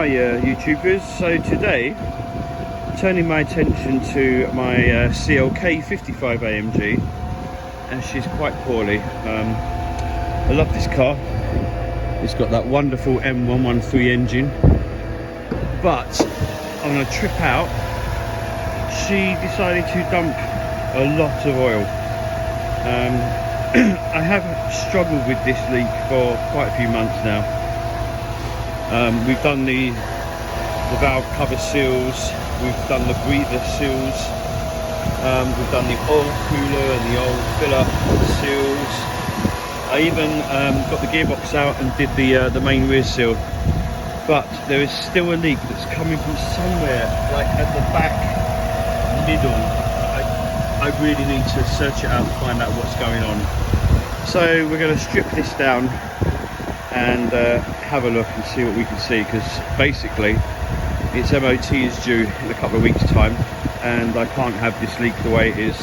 Hi YouTubers, so today turning my attention to my CLK55 AMG, and she's quite poorly. I love this car. It's got that wonderful M113 engine, but on a trip out she decided to dump a lot of oil. I have struggled with this leak for quite a few months now. We've done the valve cover seals, we've done the breather seals, we've done the oil cooler and the oil filler seals. I even got the gearbox out and did the main rear seal, but there is still a leak that's coming from somewhere, like at the back middle. I really need to search it out and find out what's going on. So we're going to strip this down and have a look and see what we can see, because basically its MOT is due in a couple of weeks time and I can't have this leak the way it is.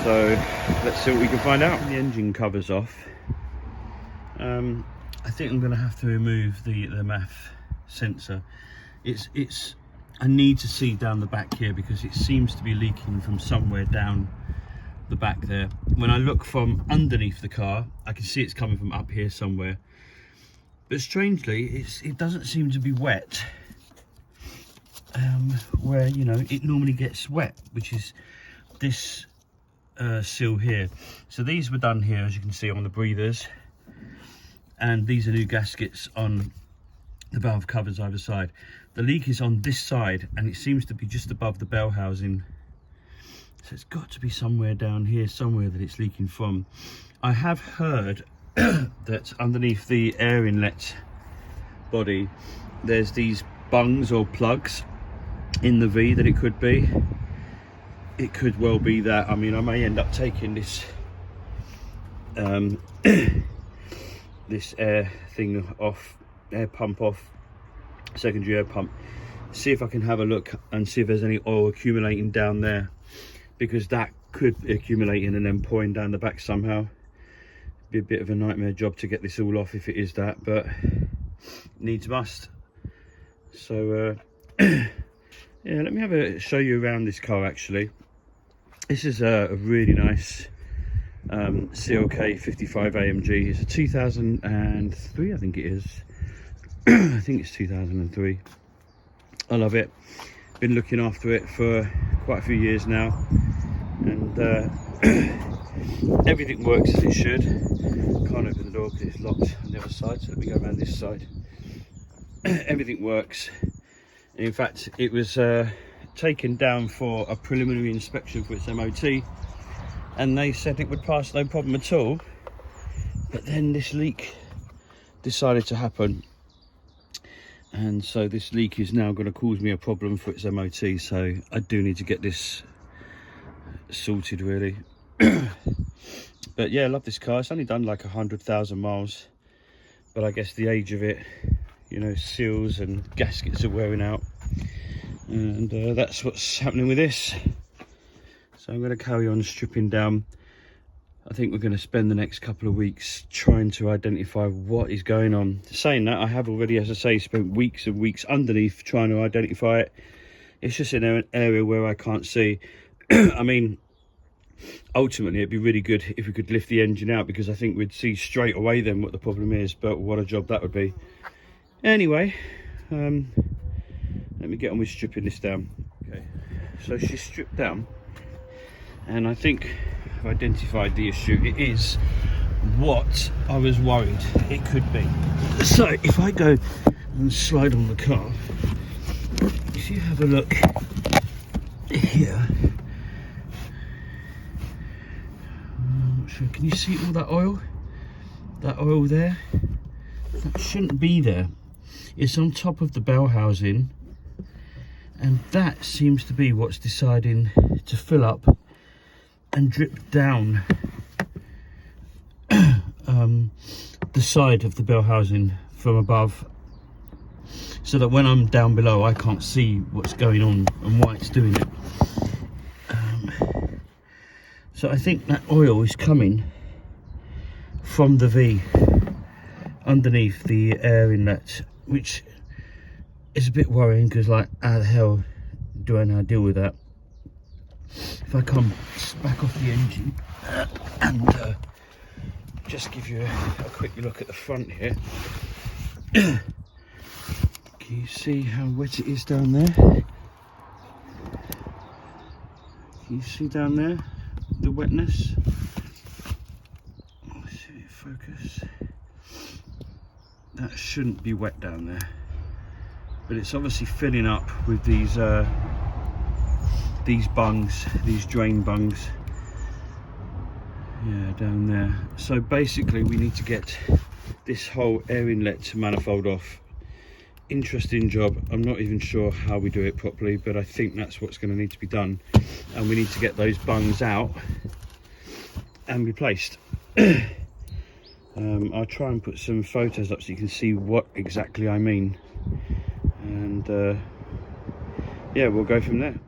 So let's see what we can find out. The engine covers off. I think I'm going to have to remove the MAF sensor. I need to see down the back here because it seems to be leaking from somewhere down the back there. When I look from underneath the car, I can see it's coming from up here somewhere. But strangely, it doesn't seem to be wet where, you know, it normally gets wet, which is this seal here. So these were done here, as you can see, on the breathers, and these are new gaskets on the valve covers either side. The leak is on this side and it seems to be just above the bell housing, so it's got to be somewhere down here somewhere that it's leaking from. I have heard that underneath the air inlet body there's these bungs or plugs in the V that it could be. It could well be that. I mean, I may end up taking this this air thing off, air pump off, secondary air pump, see if I can have a look and see if there's any oil accumulating down there, because that could be accumulating and then pouring down the back somehow. Be a bit of a nightmare job to get this all off if it is that, but needs must. So yeah, let me show you around this car. Actually, this is a really nice CLK55 AMG. It's a 2003, I think it is. I think it's 2003. I love it. Been looking after it for quite a few years now, and everything works as it should. Can't open the door because it's locked on the other side, so let me go around this side. Everything works. In fact, it was taken down for a preliminary inspection for its MOT, and they said it would pass no problem at all, but then this leak decided to happen, and so this leak is now going to cause me a problem for its MOT. So I do need to get this sorted, really. But yeah, I love this car. It's only done like 100,000 miles, but I guess the age of it, you know, seals and gaskets are wearing out, and that's what's happening with this. So I'm going to carry on stripping down. I think we're going to spend the next couple of weeks trying to identify what is going on. Saying that, I have already, as I say, spent weeks and weeks underneath trying to identify it. It's just in an area where I can't see. I mean, ultimately it'd be really good if we could lift the engine out, because I think we'd see straight away then what the problem is, but what a job that would be. Anyway, let me get on with stripping this down. Okay, so she's stripped down, and I think I've identified the issue. It is what I was worried it could be. So if I go and slide on the car, if you have a look here, I'm not sure, can you see all that oil? That oil there? That shouldn't be there. It's on top of the bell housing, and that seems to be what's deciding to fill up and drip down the side of the bell housing from above, so that when I'm down below I can't see what's going on and why it's doing it. So I think that oil is coming from the V underneath the air inlet, which it's a bit worrying because, like, how the hell do I now deal with that? If I come back off the engine and just give you a quick look at the front here. Can you see how wet it is down there? Can you see down there the wetness? Let's see if focus. That shouldn't be wet down there, but it's obviously filling up with these bungs, these drain bungs. Yeah, down there. So basically we need to get this whole air inlet to manifold off. Interesting job. I'm not even sure how we do it properly, but I think that's what's going to need to be done, and we need to get those bungs out and replaced. I'll try and put some photos up so you can see what exactly I mean, and yeah, we'll go from there.